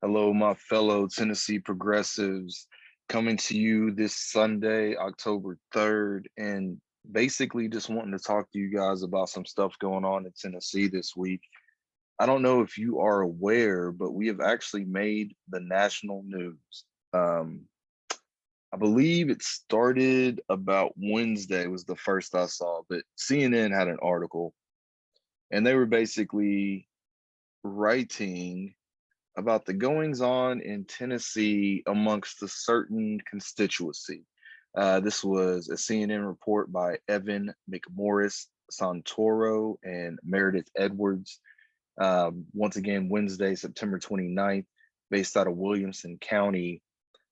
Hello, my fellow Tennessee progressives, coming to you this Sunday, October 3rd, and basically just wanting to talk to you guys about some stuff going on in Tennessee this week. I don't know if you are aware, but we have actually made the national news. Um, I believe it started about Wednesday was the first I saw, but CNN had an article, and they were basically writing about the goings on in Tennessee amongst a certain constituency. This was a CNN report by Evan McMorris Santoro and Meredith Edwards. Once again, Wednesday, September 29th, based out of Williamson County.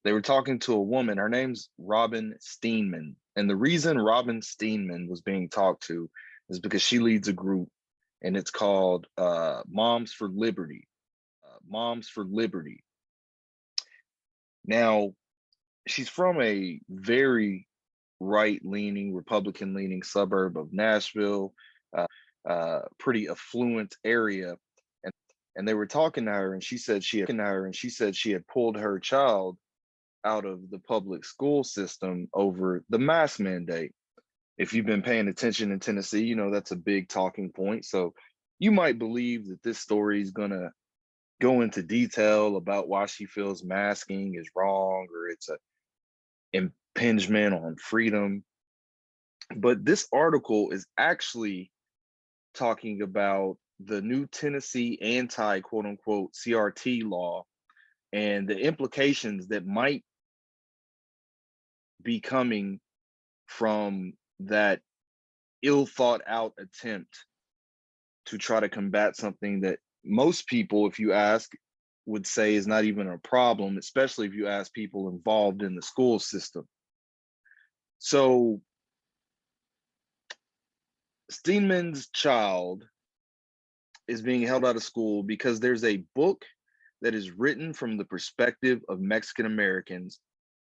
They were talking to a woman. Her name's Robin Steenman. And the reason Robin Steenman was being talked to is because she leads a group, and it's called Moms for Liberty. Moms for Liberty. Now, she's from a very right-leaning, Republican-leaning suburb of Nashville, pretty affluent area. And they were talking to her, and she said she had pulled her child out of the public school system over the mask mandate. If you've been paying attention in Tennessee, you know that's a big talking point. So you might believe that this story is going to go into detail about why she feels masking is wrong or it's a impingement on freedom. But this article is actually talking about the new Tennessee anti quote unquote CRT law and the implications that might be coming from that ill thought out attempt to try to combat something that most people, if you ask, would say is not even a problem, especially if you ask people involved in the school system. So Steenman's child is being held out of school because there's a book that is written from the perspective of Mexican Americans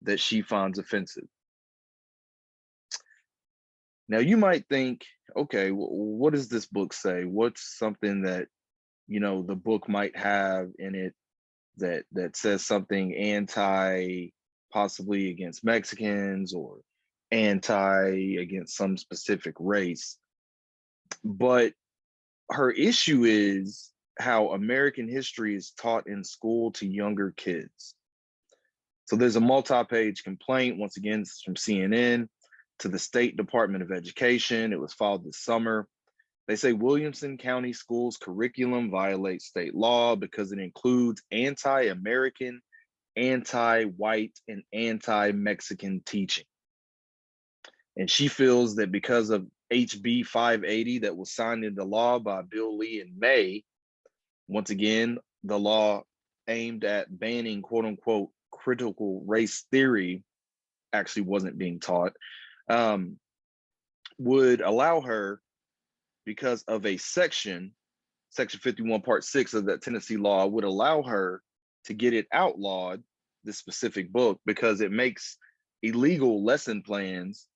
that she finds offensive. Now you might think, okay, what does this book say? What's something that, you know, the book might have in it that says something anti, possibly against Mexicans or anti against some specific race? But her issue is how American history is taught in school to younger kids. So there's a multi-page complaint. Once again, this is from CNN to the State Department of Education. It was filed this summer. They say Williamson County Schools curriculum violates state law because it includes anti-American, anti-white, and anti-Mexican teaching. And she feels that because of HB 580 that was signed into law by Bill Lee in May, once again, the law aimed at banning quote unquote critical race theory actually wasn't being taught, would allow her, because of a section 51 part 6 of that Tennessee law, would allow her to get it outlawed, this specific book, because it makes illegal lesson plans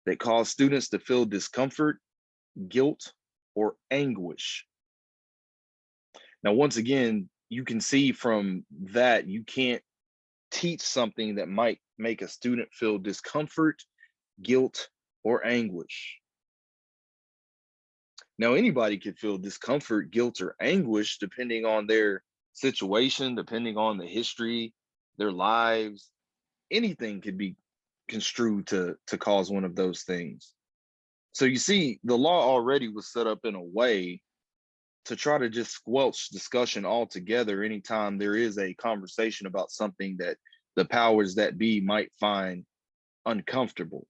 that cause students to feel discomfort, guilt, or anguish. Now, once again, you can see from that, you can't teach something that might make a student feel discomfort, guilt, or anguish. Now, anybody could feel discomfort, guilt, or anguish depending on their situation, depending on the history, their lives. Anything could be construed to cause one of those things. So you see, the law already was set up in a way to try to just squelch discussion altogether anytime there is a conversation about something that the powers that be might find uncomfortable.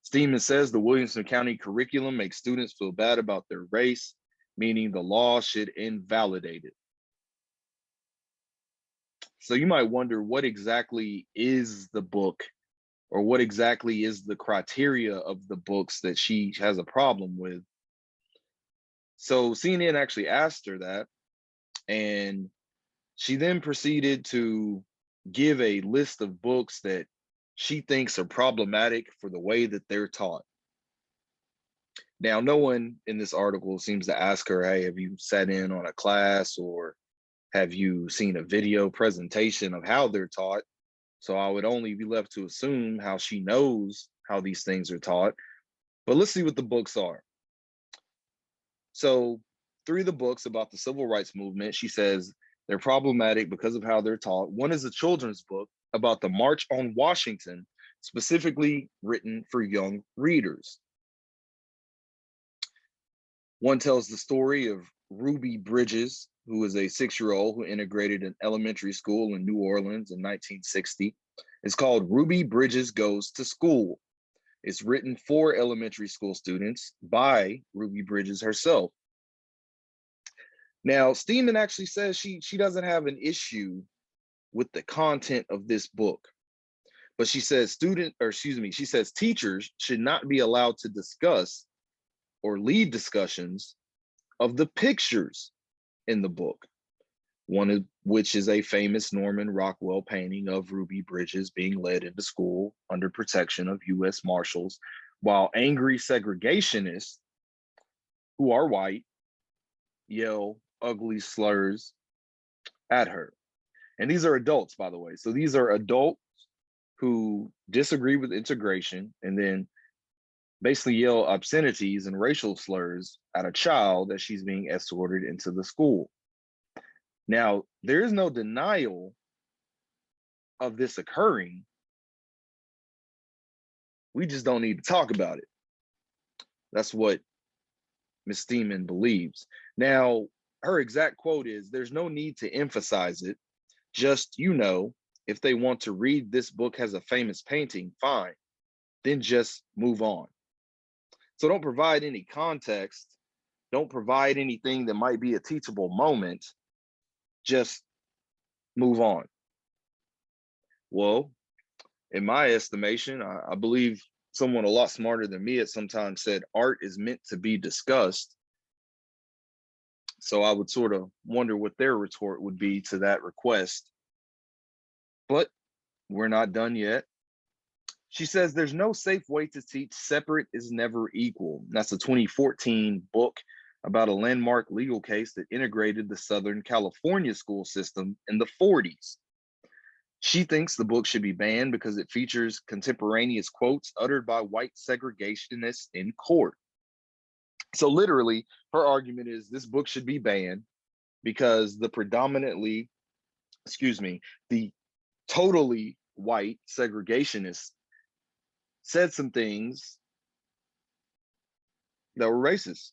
Steeman says the Williamson County curriculum makes students feel bad about their race, meaning the law should invalidate it. So you might wonder, what exactly is the book, or what exactly is the criteria of the books that she has a problem with? So CNN actually asked her that, and she then proceeded to give a list of books that she thinks are problematic for the way that they're taught. Now, no one in this article seems to ask her, hey, have you sat in on a class, or Have you seen a video presentation of how they're taught? So I would only be left to assume how she knows how these things are taught. But let's see what the books are. So 3 of the books about the civil rights movement, she says they're problematic because of how they're taught. One is a children's book about the March on Washington, specifically written for young readers. One tells the story of Ruby Bridges, who is a 6-year-old who integrated an elementary school in New Orleans in 1960. It's called Ruby Bridges Goes to School. It's written for elementary school students by Ruby Bridges herself. Now, Steeman actually says she doesn't have an issue with the content of this book, but she says she says teachers should not be allowed to discuss or lead discussions of the pictures in the book, one of which is a famous Norman Rockwell painting of Ruby Bridges being led into school under protection of U.S. Marshals, while angry segregationists who are white yell ugly slurs at her. And these are adults, by the way. So these are adults who disagree with integration and then basically yell obscenities and racial slurs at a child as she's being escorted into the school. Now, there is no denial of this occurring. We just don't need to talk about it. That's what Ms. Steeman believes. Now, her exact quote is, "There's no need to emphasize it. Just, if they want to read this book has a famous painting, fine. Then just move on." So don't provide any context. Don't provide anything that might be a teachable moment. Just move on. Well, in my estimation, I believe someone a lot smarter than me at some time said art is meant to be discussed. So I would sort of wonder what their retort would be to that request. But we're not done yet. She says there's no safe way to teach separate is never equal. That's a 2014 book about a landmark legal case that integrated the Southern California school system in the 40s. She thinks the book should be banned because it features contemporaneous quotes uttered by white segregationists in court. So literally, her argument is this book should be banned because the totally white segregationists said some things that were racist.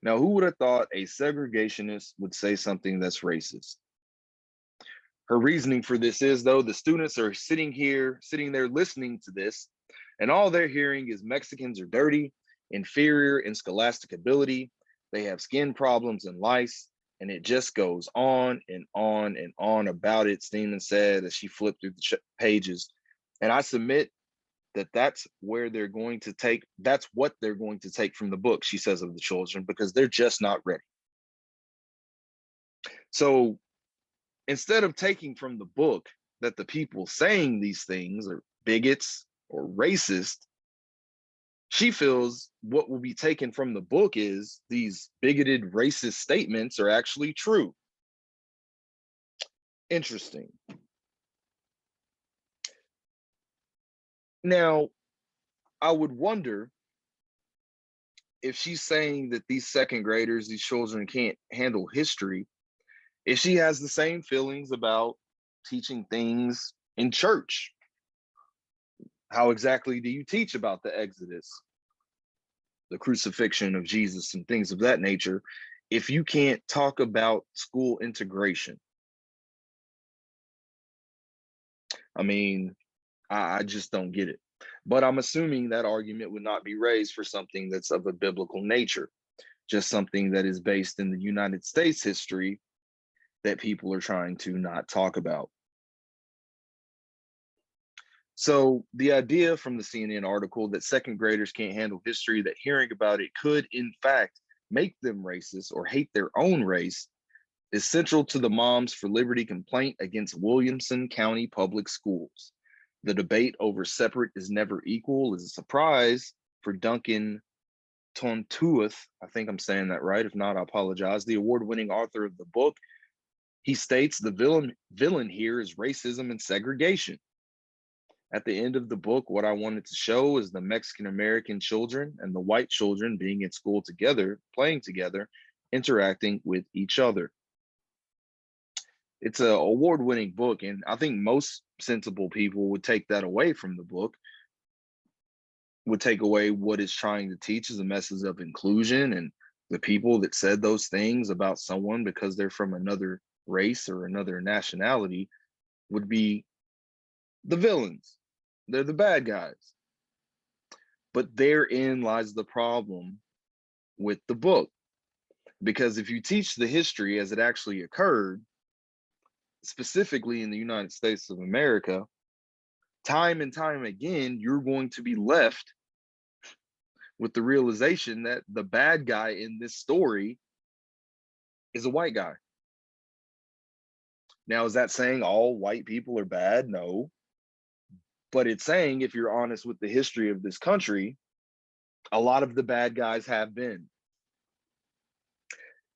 Now, who would have thought a segregationist would say something that's racist? Her reasoning for this is, though, the students are sitting there listening to this, and all they're hearing is Mexicans are dirty, inferior in scholastic ability, they have skin problems and lice, and it just goes on and on and on about it, Steeman said as she flipped through the pages. And I submit that that's what they're going to take from the book, she says, of the children, because they're just not ready. So instead of taking from the book that the people saying these things are bigots or racist, she feels what will be taken from the book is these bigoted racist statements are actually true. Interesting. Now, I would wonder if she's saying that these second graders, these children can't handle history, if she has the same feelings about teaching things in church. How exactly do you teach about the Exodus, the crucifixion of Jesus, and things of that nature, if you can't talk about school integration? I mean, I just don't get it. But I'm assuming that argument would not be raised for something that's of a biblical nature, just something that is based in the United States history that people are trying to not talk about. So the idea from the CNN article that second graders can't handle history, that hearing about it could in fact make them racist or hate their own race, is central to the Moms for Liberty complaint against Williamson County Public Schools. The debate over separate is never equal is a surprise for Duncan Tontuith. I think I'm saying that right. If not, I apologize. The award-winning author of the book, He states the villain here is racism and segregation. At the end of the book, what I wanted to show is the Mexican American children and the white children being at school together, playing together, interacting with each other. It's an award-winning book, and I think most sensible people would take that away from the book, would take away what it's trying to teach as a message of inclusion, and the people that said those things about someone because they're from another race or another nationality would be the villains. They're the bad guys. But therein lies the problem with the book. Because if you teach the history as it actually occurred, specifically in the United States of America, time and time again, you're going to be left with the realization that the bad guy in this story is a white guy. Now, is that saying all white people are bad? No. But it's saying, if you're honest with the history of this country, a lot of the bad guys have been.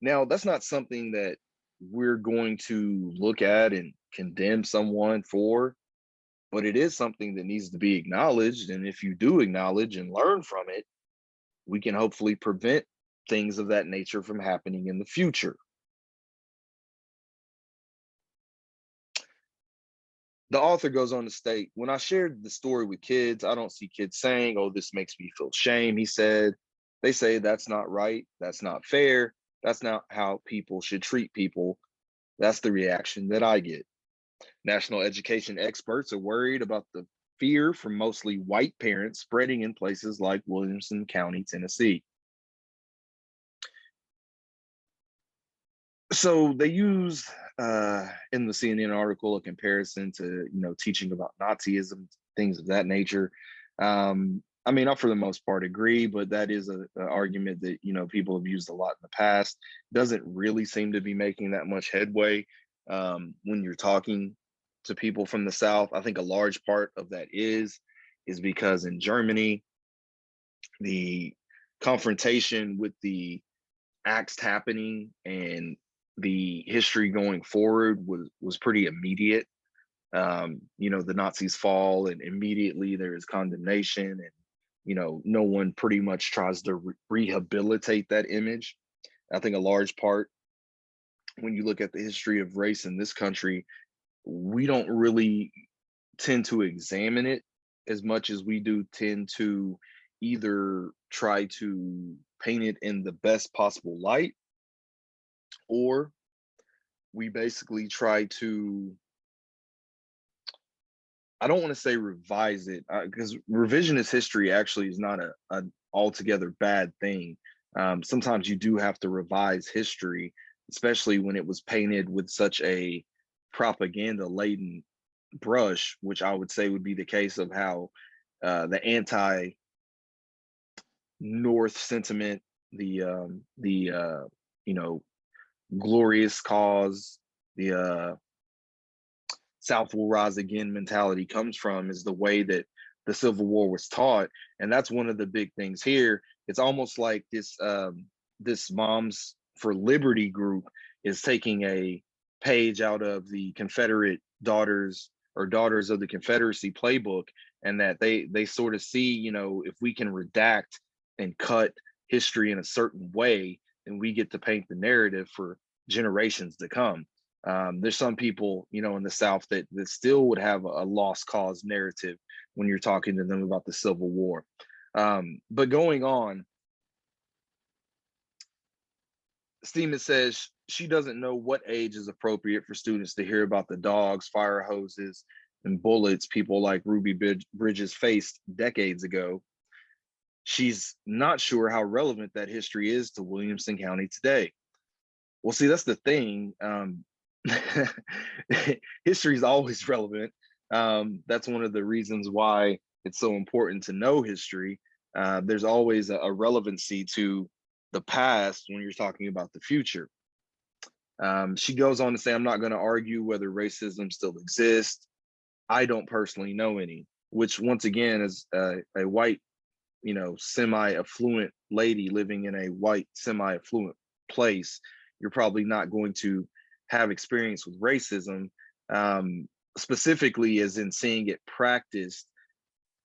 Now, that's not something that we're going to look at and condemn someone for, but it is something that needs to be acknowledged. And if you do acknowledge and learn from it, we can hopefully prevent things of that nature from happening in the future. The author goes on to state, when I shared the story with kids, I don't see kids saying, oh, this makes me feel shame. He said, they say that's not right. That's not fair. That's not how people should treat people. That's the reaction that I get. National education experts are worried about the fear from mostly white parents spreading in places like Williamson County, Tennessee. So they use in the CNN article a comparison to, teaching about Nazism, things of that nature. I mean, I for the most part agree, but that is an argument that, people have used a lot in the past. Doesn't really seem to be making that much headway when you're talking to people from the South. I think a large part of that is because in Germany, the confrontation with the acts happening and the history going forward was pretty immediate. The Nazis fall and immediately there is condemnation, and no one pretty much tries to rehabilitate that image. I think a large part, when you look at the history of race in this country, we don't really tend to examine it as much as we do tend to either try to paint it in the best possible light, or we basically try to, I don't want to say revise it, because revisionist history actually is not an altogether bad thing. Sometimes you do have to revise history, especially when it was painted with such a propaganda-laden brush, which I would say would be the case of how the anti-North sentiment, the glorious cause, the South will rise again mentality comes from, is the way that the Civil War was taught. And that's one of the big things here. It's almost like this Moms for Liberty group is taking a page out of the Confederate Daughters of the Confederacy playbook, and that they sort of see, if we can redact and cut history in a certain way, then we get to paint the narrative for generations to come. There's some people, in the South that still would have a lost cause narrative when you're talking to them about the Civil War. But going on, Steeman says she doesn't know what age is appropriate for students to hear about the dogs, fire hoses, and bullets people like Ruby Bridges faced decades ago. She's not sure how relevant that history is to Williamson County today. Well, see, that's the thing. History is always relevant. That's one of the reasons why it's so important to know history. There's always a relevancy to the past when you're talking about the future. She goes on to say, I'm not going to argue whether racism still exists. I don't personally know any, which once again, is a white, semi-affluent lady living in a white, semi-affluent place, you're probably not going to have experience with racism, specifically as in seeing it practiced,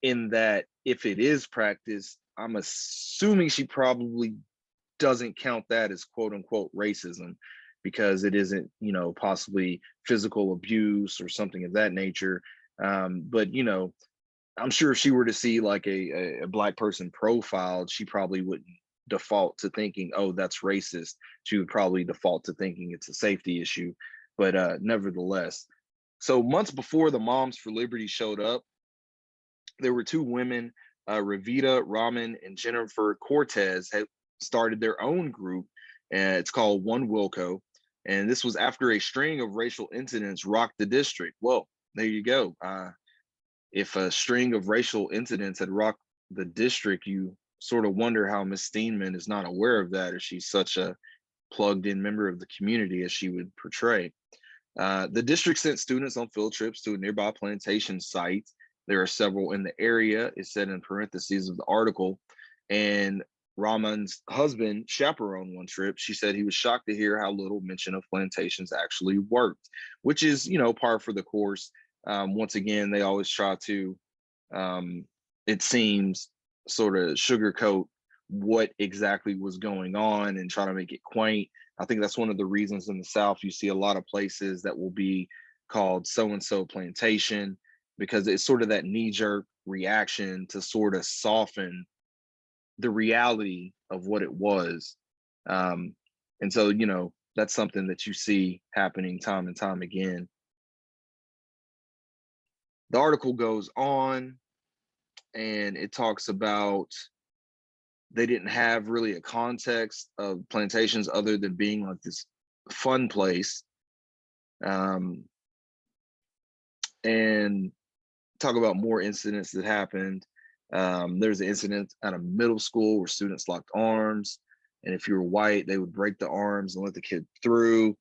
in that if it is practiced, I'm assuming she probably doesn't count that as quote unquote racism, because it isn't, possibly physical abuse or something of that nature. But I'm sure if she were to see like a Black person profiled, she probably wouldn't default to thinking, oh, that's racist. She would probably default to thinking it's a safety issue. But nevertheless, so months before the Moms for Liberty showed up, there were two women, Revita Rahman and Jennifer Cortez, had started their own group, and it's called One Wilco. And this was after a string of racial incidents rocked the district. Well, there you go. If a string of racial incidents had rocked the district, you sort of wonder how Miss Steenman is not aware of that, or she's such a plugged-in member of the community as she would portray. The district sent students on field trips to a nearby plantation site. There are several in the area, it said in parentheses of the article. And Rahman's husband chaperoned one trip. She said he was shocked to hear how little mention of plantations actually worked, which is, par for the course. Once again, they always try to, it seems, sort of sugarcoat what exactly was going on and try to make it quaint. I think that's one of the reasons in the South you see a lot of places that will be called so-and-so plantation, because it's sort of that knee-jerk reaction to sort of soften the reality of what it was. And so, that's something that you see happening time and time again. The article goes on and it talks about they didn't have really a context of plantations other than being like this fun place. And talk about more incidents that happened. There's an incident at a middle school where students locked arms, and if you were white, they would break the arms and let the kid through.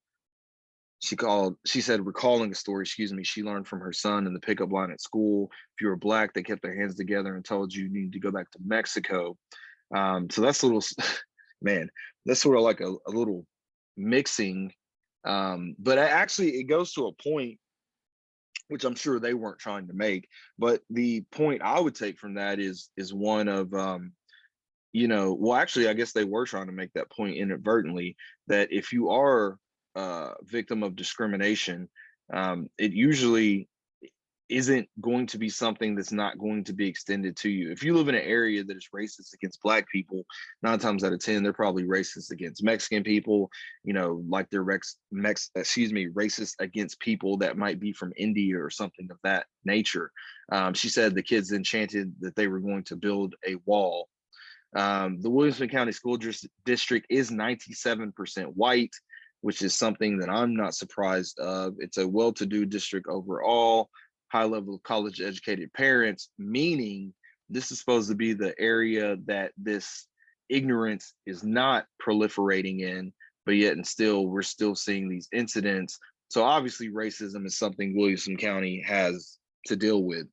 She said, recalling a story, she learned from her son in the pickup line at school. If you were Black, they kept their hands together and told you need to go back to Mexico. So that's a little, man, that's sort of like a little mixing. But actually, it goes to a point, which I'm sure they weren't trying to make. But the point I would take from that is one of, well, actually, I guess they were trying to make that point inadvertently, that if you are a victim of discrimination, it usually isn't going to be something that's not going to be extended to you. If you live in an area that is racist against Black people, 9 times out of 10, they're probably racist against Mexican people, like they're racist against people that might be from India or something of that nature. She said the kids enchanted that they were going to build a wall. The Williamson County School District is 97% white, which is something that I'm not surprised of. It's a well-to-do district overall, high level of college educated parents, meaning this is supposed to be the area that this ignorance is not proliferating in, but yet and still we're still seeing these incidents. So obviously racism is something Williamson County has to deal with.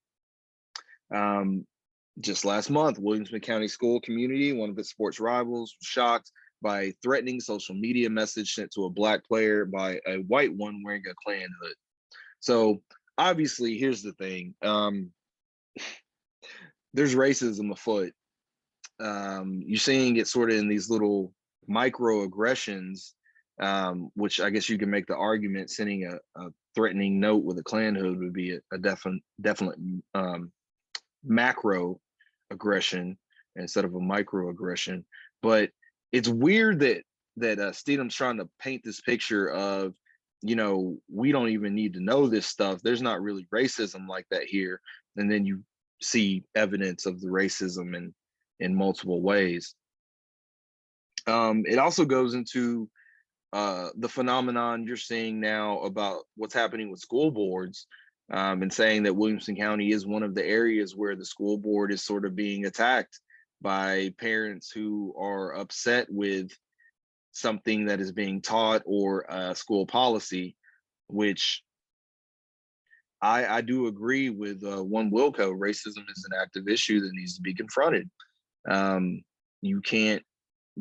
Just last month, Williamson County school community, one of its sports rivals, was shocked by a threatening social media message sent to a Black player by a white one wearing a Klan hood. So obviously, here's the thing. There's racism afoot. You're seeing it sort of in these little microaggressions, which I guess you can make the argument sending a threatening note with a Klan hood would be a definite macro aggression instead of a microaggression. But it's weird that Steedham's trying to paint this picture of, we don't even need to know this stuff. There's not really racism like that here. And then you see evidence of the racism in multiple ways. It also goes into the phenomenon you're seeing now about what's happening with school boards, and saying that Williamson County is one of the areas where the school board is sort of being attacked by parents who are upset with something that is being taught or school policy, which I do agree with One Wilco. Racism is an active issue that needs to be confronted. You can't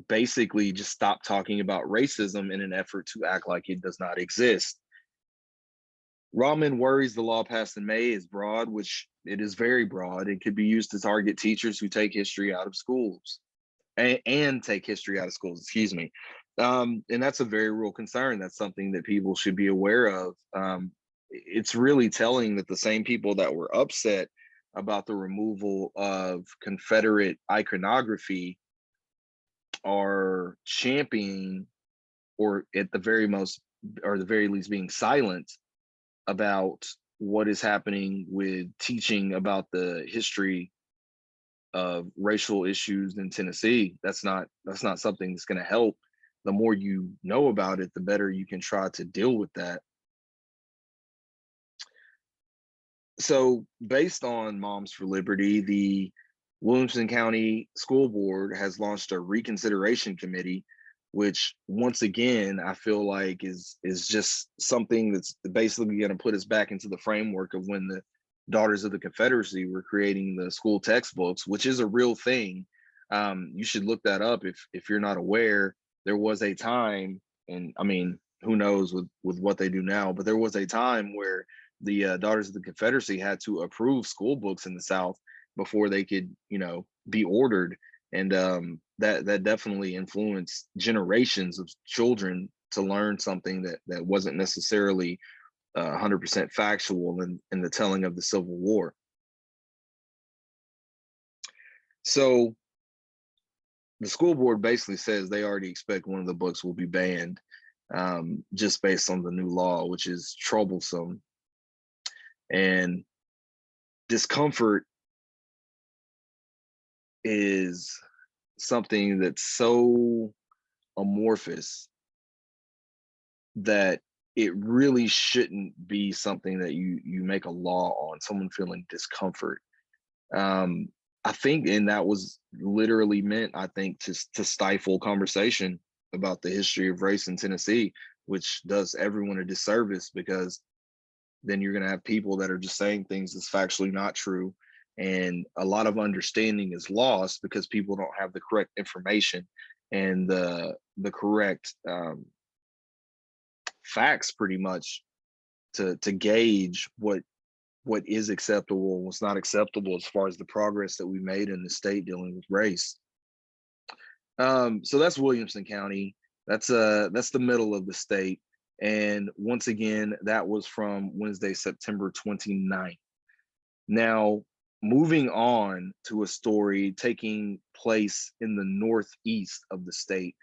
basically just stop talking about racism in an effort to act like it does not exist. Rahman worries the law passed in May is broad, which it is very broad. It could be used to target teachers who take history out of schools and take history out of schools, excuse me. And that's a very real concern. That's something that people should be aware of. It's really telling that the same people that were upset about the removal of Confederate iconography are championing, or at the very most, or the very least being silent about what is happening with teaching about the history of racial issues in Tennessee. That's not something that's going to help. The more you know about it, the better you can try to deal with that. So based on Moms for Liberty, the Williamson County School Board has launched a reconsideration committee, which once again, I feel like is just something that's basically going to put us back into the framework of when the Daughters of the Confederacy were creating the school textbooks, which is a real thing. You should look that up if you're not aware. There was a time, and I mean, who knows with what they do now, but there was a time where the Daughters of the Confederacy had to approve school books in the South before they could, be ordered. And that definitely influenced generations of children to learn something that wasn't necessarily 100% factual in the telling of the Civil War. So the school board basically says they already expect one of the books will be banned just based on the new law, which is troublesome. And discomfort is something that's so amorphous that it really shouldn't be something that you make a law on, someone feeling discomfort. I think, and that was literally meant, I think, to stifle conversation about the history of race in Tennessee, which does everyone a disservice, because then you're going to have people that are just saying things that's factually not true. And a lot of understanding is lost because people don't have the correct information and the correct facts, pretty much, to gauge what is acceptable and what's not acceptable as far as the progress that we made in the state dealing with race. So that's Williamson County. That's the middle of the state. And once again, that was from Wednesday, September 29th. Now, moving on to a story taking place in the northeast of the state.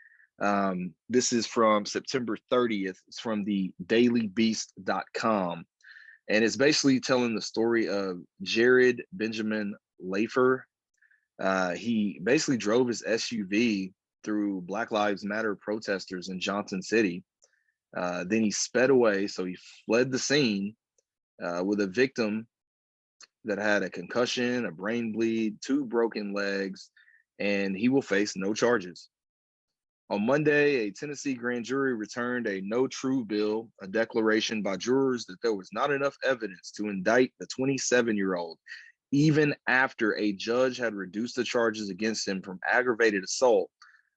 This is from September 30th. It's from the dailybeast.com. And it's basically telling the story of Jared Benjamin Lafer. He basically drove his SUV through Black Lives Matter protesters in Johnson City. Then he sped away, so he fled the scene with a victim that had a concussion, a brain bleed, 2 broken legs, and he will face no charges. On Monday, a Tennessee grand jury returned a no true bill, a declaration by jurors that there was not enough evidence to indict the 27-year-old, even after a judge had reduced the charges against him from aggravated assault,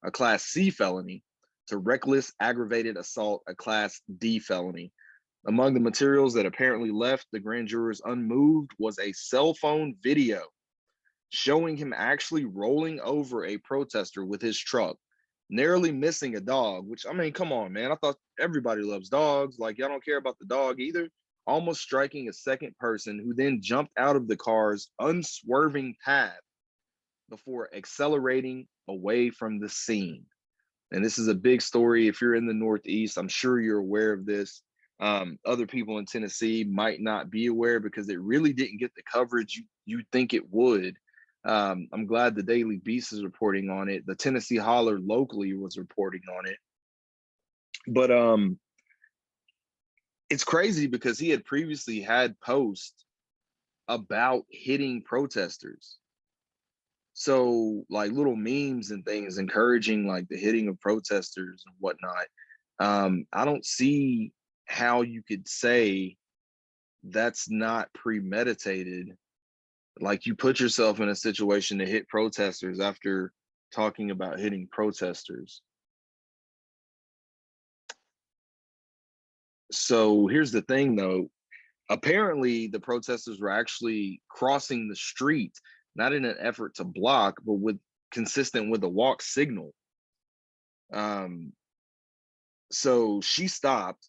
a Class C felony, to reckless aggravated assault, a Class D felony. Among the materials that apparently left the grand jurors unmoved was a cell phone video showing him actually rolling over a protester with his truck, narrowly missing a dog, which, I mean, come on, man. I thought everybody loves dogs. Like, y'all don't care about the dog either. Almost striking a second person, who then jumped out of the car's unswerving path before accelerating away from the scene. And this is a big story. If you're in the Northeast, I'm sure you're aware of this. Other people in Tennessee might not be aware because it really didn't get the coverage you'd think it would. I'm glad the Daily Beast is reporting on it. The Tennessee Holler locally was reporting on it. But it's crazy because he had previously had posts about hitting protesters. So, like, little memes and things encouraging like the hitting of protesters and whatnot. I don't see how you could say that's not premeditated. Like, you put yourself in a situation to hit protesters after talking about hitting protesters. So here's the thing, though. Apparently, the protesters were actually crossing the street, not in an effort to block, but consistent with a walk signal. So she stopped.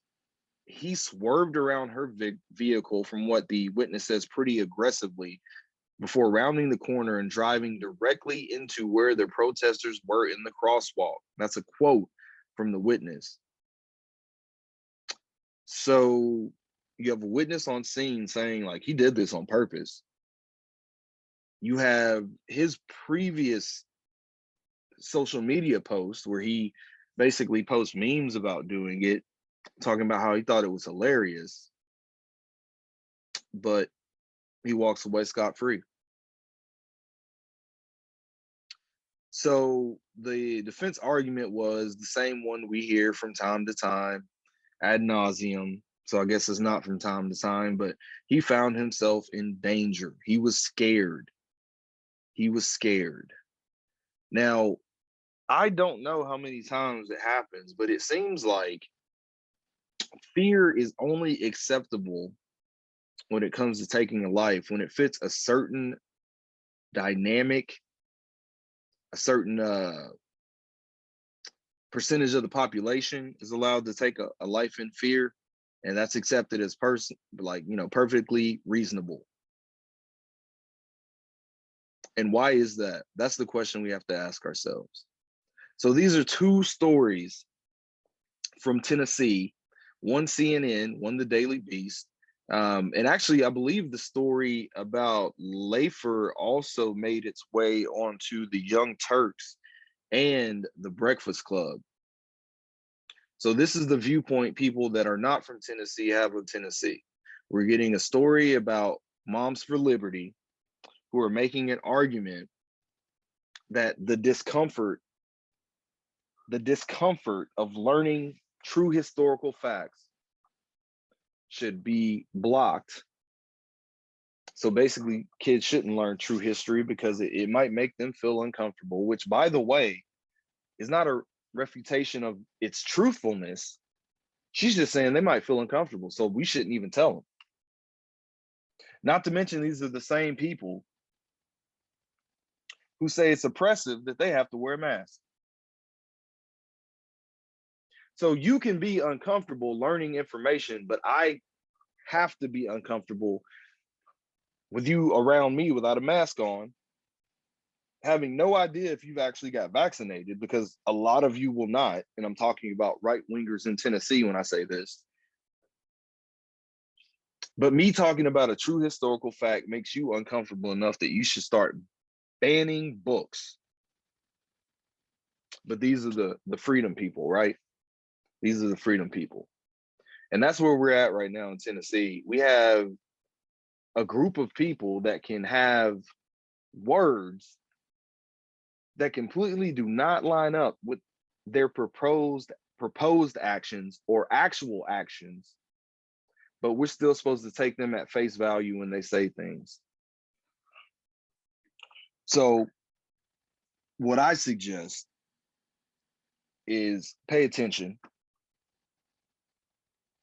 He swerved around her vehicle, from what the witness says, pretty aggressively, before rounding the corner and driving directly into where the protesters were in the crosswalk. That's a quote from the witness. So you have a witness on scene saying, like, he did this on purpose. You have his previous social media post where he basically posts memes about doing it, talking about how he thought it was hilarious, but he walks away scot-free. So the defense argument was the same one we hear from time to time, ad nauseum. So I guess it's not from time to time, but he found himself in danger. He was scared. He was scared. Now, I don't know how many times it happens, but it seems like fear is only acceptable when it comes to taking a life, when it fits a certain dynamic, a certain percentage of the population is allowed to take a life in fear, and that's accepted as perfectly reasonable. And why is that? That's the question we have to ask ourselves. So these are two stories from Tennessee, one CNN, one the Daily Beast. And actually, I believe the story about Lafer also made its way onto the Young Turks and the Breakfast Club. So this is the viewpoint people that are not from Tennessee have of Tennessee. We're getting a story about Moms for Liberty who are making an argument that the discomfort of learning true historical facts should be blocked. So basically, kids shouldn't learn true history because it might make them feel uncomfortable, which, by the way, is not a refutation of its truthfulness. She's just saying they might feel uncomfortable, so we shouldn't even tell them. Not to mention, these are the same people who say it's oppressive that they have to wear masks. So you can be uncomfortable learning information, but I have to be uncomfortable with you around me without a mask on, having no idea if you've actually got vaccinated, because a lot of you will not. And I'm talking about right-wingers in Tennessee when I say this. But me talking about a true historical fact makes you uncomfortable enough that you should start banning books. But these are the freedom people, right? These are the freedom people. And that's where we're at right now in Tennessee. We have a group of people that can have words that completely do not line up with their proposed actions or actual actions, but we're still supposed to take them at face value when they say things. So what I suggest is pay attention.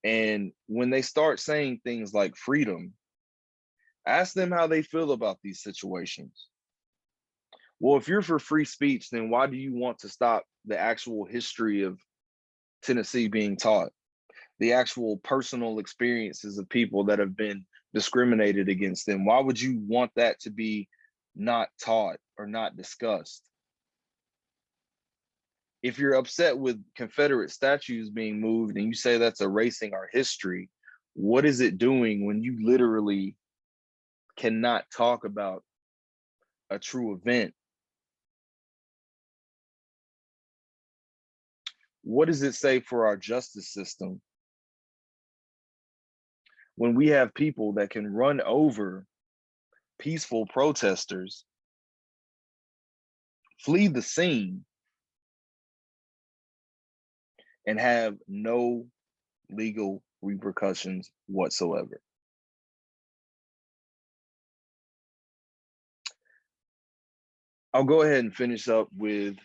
And when they start saying things like freedom, ask them how they feel about these situations. Well, if you're for free speech, then why do you want to stop the actual history of Tennessee being taught? The actual personal experiences of people that have been discriminated against them? Why would you want that to be not taught or not discussed? If you're upset with Confederate statues being moved and you say that's erasing our history, what is it doing when you literally cannot talk about a true event? What does it say for our justice system when we have people that can run over peaceful protesters, flee the scene, and have no legal repercussions whatsoever? I'll go ahead and finish up with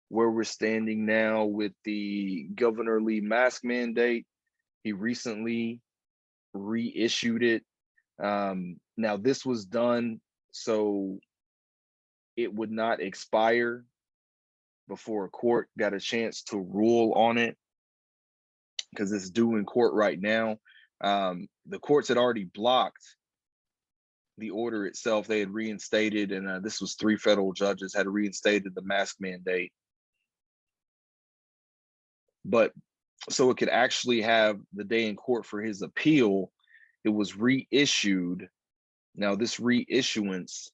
where we're standing now with the Governor Lee mask mandate. He recently reissued it. Now, this was done so it would not expire before a court got a chance to rule on it, because it's due in court right now. The courts had already blocked the order itself. They had reinstated, and this was 3 federal judges had reinstated the mask mandate. But so it could actually have the day in court for his appeal, it was reissued. Now, this reissuance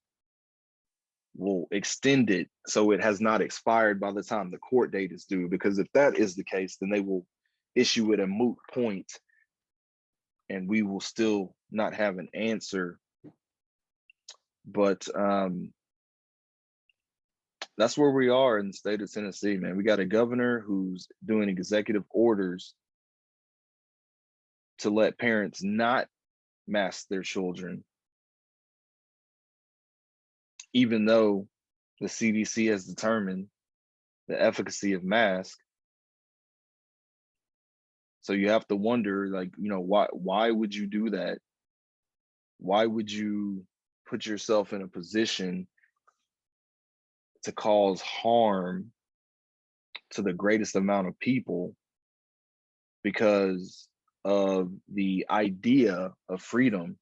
will extend it so it has not expired by the time the court date is due, because if that is the case, then they will issue it a moot point and we will still not have an answer. But that's where we are in the state of Tennessee, man. We got a governor who's doing executive orders to let parents not mask their children, even though the CDC has determined the efficacy of masks. So you have to wonder, like, why would you do that? Why would you put yourself in a position to cause harm to the greatest amount of people because of the idea of freedom?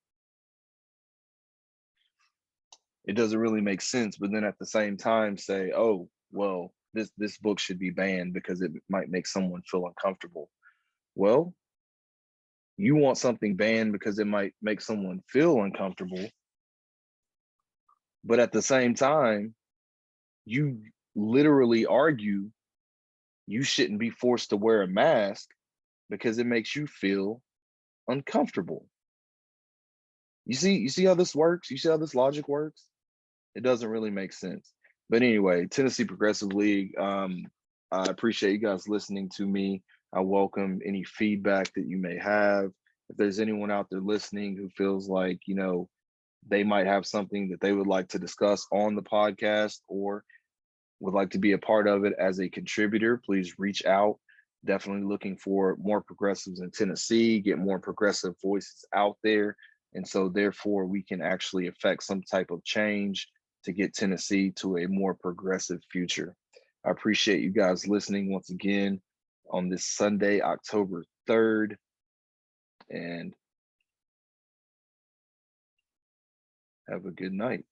It doesn't really make sense. But then at the same time say, oh, well, this book should be banned because it might make someone feel uncomfortable. Well, you want something banned because it might make someone feel uncomfortable. But at the same time, you literally argue you shouldn't be forced to wear a mask because it makes you feel uncomfortable. You see how this works? You see how this logic works? It doesn't really make sense. But anyway, Tennessee Progressive League, I appreciate you guys listening to me. I welcome any feedback that you may have. If there's anyone out there listening who feels like, they might have something that they would like to discuss on the podcast or would like to be a part of it as a contributor, please reach out. Definitely looking for more progressives in Tennessee, get more progressive voices out there. And so therefore we can actually affect some type of change to get Tennessee to a more progressive future. I appreciate you guys listening once again on this Sunday, October 3rd. And have a good night.